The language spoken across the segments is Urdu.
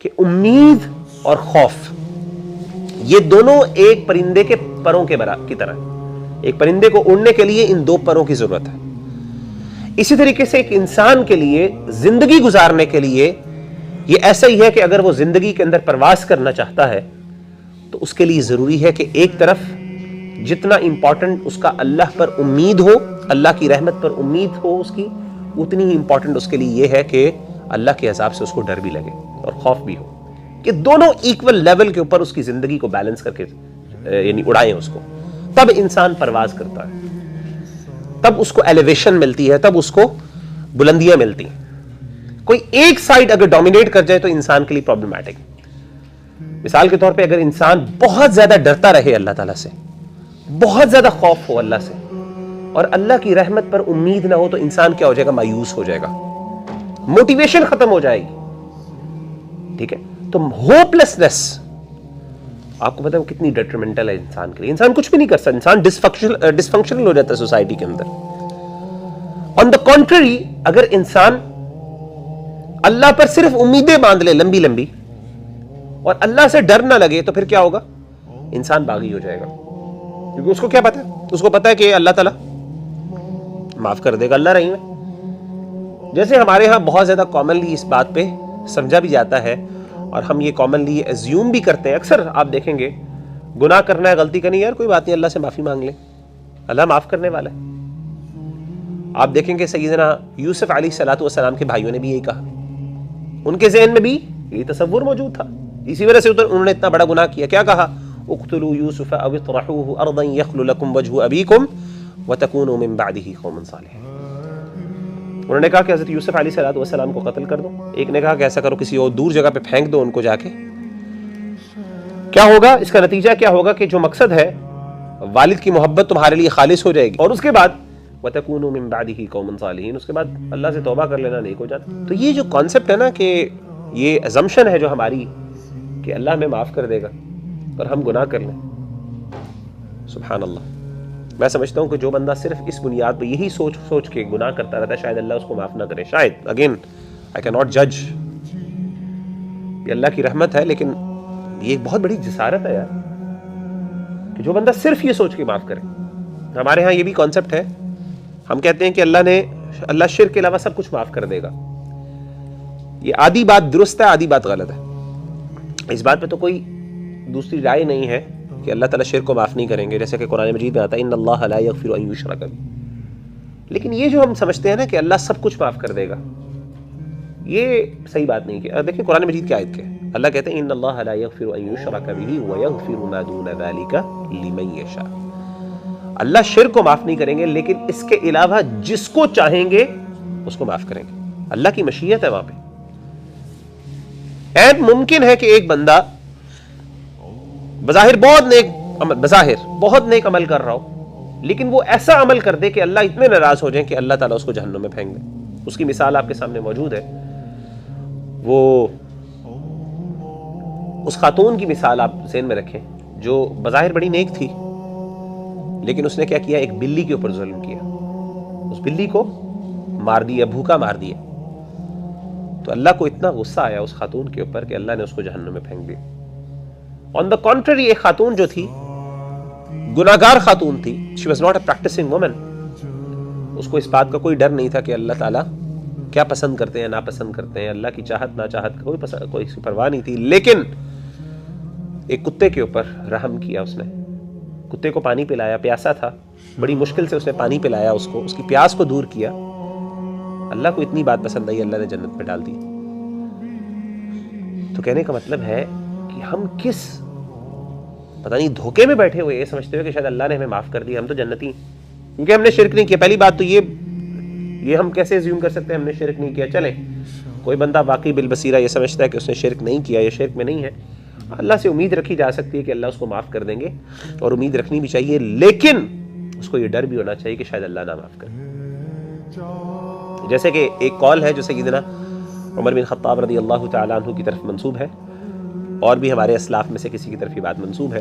کہ امید اور خوف یہ دونوں ایک پرندے کے پروں کی طرح، ایک پرندے کو اڑنے کے لیے ان دو پروں کی ضرورت ہے. اسی طریقے سے ایک انسان کے لیے زندگی گزارنے کے لیے یہ ایسا ہی ہے کہ اگر وہ زندگی کے اندر پرواز کرنا چاہتا ہے تو اس کے لیے ضروری ہے کہ ایک طرف جتنا امپورٹنٹ اس کا اللہ پر امید ہو، اللہ کی رحمت پر امید ہو اس کی، اتنی ہی امپورٹنٹ اس کے لیے یہ ہے کہ اللہ کے عذاب سے اس کو ڈر بھی لگے اور خوف بھی ہو، کہ دونوں ایکول لیول کے اوپر اس کی زندگی کو بیلنس کر کے یعنی اڑائیں اس کو. تب انسان پرواز کرتا ہے، تب اس کو ایلیویشن ملتی ہے، تب اس کو بلندیاں ملتی ہیں. کوئی ایک سائڈ اگر ڈومینیٹ کر جائے تو انسان کے لیے پرابلمٹک. مثال کے طور پہ اگر انسان بہت زیادہ ڈرتا رہے اللہ تعالیٰ سے، بہت زیادہ خوف ہو اللہ سے، اور اللہ کی رحمت پر امید نہ ہو، تو انسان کیا ہو جائے گا؟ مایوس ہو جائے گا، موٹیویشن ختم ہو جائے گی. ٹھیک ہے، تو ہوپلیسنس آپ کو پتا ہے وہ کتنی ڈیٹرمنٹل ہے انسان کے لیے. انسان کچھ بھی نہیں کر سکتا، انسان ڈسفنکشنل ہو جاتا ہے سوسائٹی کے اندر. آن دا کنٹری اگر انسان اللہ پر صرف امیدیں باندھ لے لمبی لمبی اور اللہ سے ڈر نہ لگے، تو پھر کیا ہوگا؟ انسان باغی ہو جائے گا، کیونکہ اس کو کیا پتا ہے؟ اس کو پتا ہے کہ اللہ تعالیٰ معاف کر دے گا، اللہ رحیم ہے. جیسے ہمارے ہاں بہت زیادہ کامنلی اس بات پہ سمجھا بھی جاتا ہے اور ہم یہ کامنلی یہ ایزیوم بھی کرتے ہیں. اکثر آپ دیکھیں گے گناہ کرنا ہے، غلطی کرنی ہے، یار کوئی بات نہیں، اللہ سے معافی مانگ لیں، اللہ معاف کرنے والا ہے. آپ دیکھیں گے سیدنا یوسف علیہ الصلوۃ والسلام کے بھائیوں نے بھی یہی کہا، ان کے ذہن میں بھی یہ تصور موجود تھا، اسی وجہ سے انہوں نے اتنا بڑا گناہ کیا. کیا کہا؟ اقتلوا یوسف او اطرحوه ارضا یخل لکم وجہ ابیکم وتکونوا من بعدہ قوما صالحین. انہوں نے کہا کہ حضرت یوسف علیہ الصلوۃ والسلام کو قتل کر دو. ایک نے کہا کہ ایسا کرو کسی اور دور جگہ پہ پھینک دو ان کو جا کے. کیا ہوگا؟ اس کا نتیجہ کیا ہوگا کہ جو مقصد ہے والد کی محبت تمہارے لیے خالص ہو جائے گی، اور اس کے بعد وَتَكُونُوا مِن بَعْدِهِ قَوْمًا صَالِحِينَ، اس کے بعد اللہ سے توبہ کر لینا، نیک ہو جانا. تو یہ جو کانسیپٹ ہے نا کہ یہ ازمپشن ہے جو ہماری کہ اللہ ہمیں معاف کر دے گا اور ہم گناہ کر لیں، سبحان اللہ. میں سمجھتا ہوں کہ جو بندہ صرف اس بنیاد پہ یہی سوچ کے گناہ کرتا رہتا ہے، شاید اللہ اس کو معاف نہ کرے. شاید، اگین آئی کین ناٹ جج، یہ اللہ کی رحمت ہے، لیکن یہ ایک بہت بڑی جسارت ہے یار کہ جو بندہ صرف یہ سوچ کے معاف کرے. ہمارے ہاں یہ بھی کانسیپٹ ہے، ہم کہتے ہیں کہ اللہ شرک کے علاوہ سب کچھ معاف کر دے گا. یہ آدھی بات درست ہے، آدھی بات غلط ہے. اس بات پہ تو کوئی دوسری رائے نہیں ہے کہ اللہ تعالیٰ شرک کو معاف نہیں کریں گے، جیسے کہ قرآن مجید میں آتا ہے ان اللہ لا یغفر ان یشرک بہ. لیکن یہ جو ہم سمجھتے ہیں نا کہ اللہ سب کچھ معاف کر دے گا، یہ صحیح بات نہیں ہے. دیکھیں قرآن مجید کی آیت کے اللہ کہتے ہیں ان اللہ لا یغفر ان یشرک بہ ویغفر ما دون ذلک لمن یشاء. اللہ شرک کو معاف نہیں کریں گے، لیکن اس کے علاوہ جس کو چاہیں گے اس کو معاف کریں گے. اللہ کی مشیت ہے وہاں پہ. ایب ممکن ہے کہ ایک بندہ بظاہر بہت نیک عمل کر رہا ہو، لیکن وہ ایسا عمل کر دے کہ اللہ اتنے ناراض ہو جائیں کہ اللہ تعالیٰ اس کو جہنم میں پھینک دے. اس کی مثال آپ کے سامنے موجود ہے. وہ اس خاتون کی مثال آپ ذہن میں رکھیں جو بظاہر بڑی نیک تھی، لیکن اس نے کیا کیا؟ ایک بلی کے اوپر ظلم کیا، اس بلی کو مار دیا، بھوکا مار دیا. تو اللہ کو اتنا غصہ آیا اس خاتون کے اوپر کہ اللہ نے اس کو جہنم میں پھینک دیا. آن دا کنٹری ایک خاتون جو تھی گناہگار خاتون تھی، she was not a practising woman, اس کو اس بات کا کوئی ڈر نہیں تھا کہ اللہ تعالیٰ کیا پسند کرتے ہیں ناپسند کرتے ہیں، اللہ کی چاہت ناچاہت کا کوئی پرواہ نہیں تھی. لیکن ایک کتے کے اوپر رحم کیا اس نے، کتے کو پانی پلایا، پیاسا تھا، بڑی مشکل سے اس نے پانی پلایا اس کو، اس کی پیاس کو دور کیا. اللہ کو اتنی بات پسند آئی، اللہ نے جنت میں ڈال دی. تو کہنے کا مطلب ہے کہ ہم کس پتہ نہیں دھوکے میں بیٹھے ہوئے یہ سمجھتے ہوئے کہ شاید اللہ نے ہمیں معاف کر دیا، ہم تو جنتی، کیونکہ ہم نے شرک نہیں کیا. پہلی بات تو یہ ہم کیسے ایزیوم کر سکتے ہیں ہم نے شرک نہیں کیا؟ چلیں کوئی بندہ واقعی بالبصیرہ یہ سمجھتا ہے کہ اس نے شرک نہیں کیا یا شرک میں نہیں ہے، اللہ سے امید رکھی جا سکتی ہے کہ اللہ اس کو معاف کر دیں گے، اور امید رکھنی بھی چاہیے، لیکن اس کو یہ ڈر بھی ہونا چاہیے کہ شاید اللہ نہ معاف کرے. جیسے کہ ایک قول ہے جو سیدنا عمر بن خطاب رضی اللہ تعالیٰ عنہ کی طرف منسوب ہے، اور بھی ہمارے اسلاف میں سے کسی کی طرف یہ بات منسوب ہے.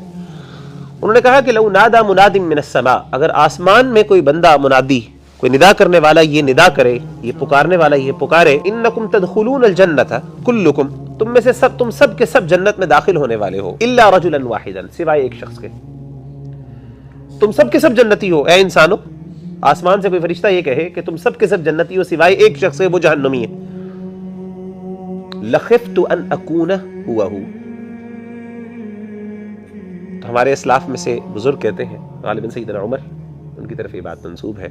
انہوں نے کہا کہ لو نادى مناد من السماء، اگر آسمان میں کوئی بندہ منادی، کوئی ندا کرنے والا یہ ندا کرے، یہ پکارنے والا یہ پکارے، انکم تدخلون الجنت کلکم، تم میں سے تم سب کے سب جنت میں داخل ہونے والے ہو، الا رجلا واحدا، سوائے ایک شخص کے. تم سب کے سب جنتی ہو اے انسانو. آسمان سے کوئی فرشتہ یہ کہے کہ تم سب کے سب جنتی ہو سوائے ایک شخص کے، وہ جہنمی ہے. لخفت ان اکون ہوا ہو. تو ہمارے اسلاف میں سے بزرگ کہتے ہیں، غالباً سیدنا عمر، ان کی طرف یہ بات منسوب ہے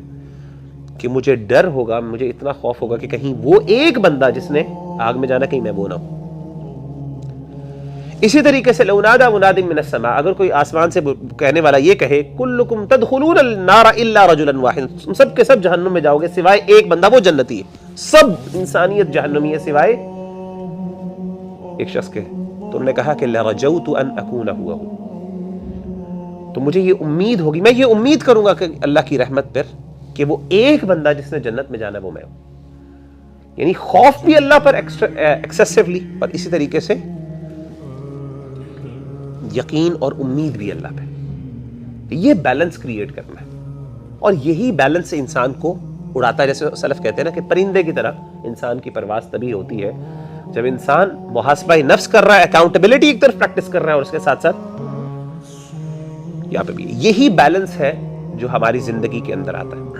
کہ مجھے ڈر ہوگا، مجھے اتنا خوف ہوگا کہ کہیں وہ ایک بندہ جس نے آگ میں جانا کہیں میں وہ نہ ہوں. اسی طریقے سے لو نادى مناد من السماء، اگر کوئی آسمان سے کہنے والا یہ کہے کلکم تدخلون النار الا رجلا واحدا، تم سب کے سب جہنم میں جاؤ گے سوائے ایک بندہ، وہ جنتی ہے. سب انسانیت جہنمی ہے سوائے ایک شخص کے. تو انہوں نے کہا کہ لرجوت ان اکون ہوا ہوں، تو مجھے یہ امید ہوگی، میں یہ امید کروں گا کہ اللہ کی رحمت پر کہ وہ ایک بندہ جس نے جنت میں جانا وہ میں ہوں. یعنی خوف بھی اللہ پر ایکسیسولی، اور اسی طریقے سے یقین اور امید بھی اللہ پہ. یہ بیلنس کریٹ کرنا ہے، اور یہی بیلنس انسان کو اڑاتا ہے. جیسے سلف کہتے ہیں نا کہ پرندے کی طرح انسان کی پرواز تبھی ہوتی ہے جب انسان محاسبہ نفس کر رہا ہے، اکاؤنٹیبلٹی ایک طرف پریکٹس کر رہا ہے، اور اس کے ساتھ ساتھ یہاں پہ بھی یہی بیلنس ہے جو ہماری زندگی کے اندر آتا ہے.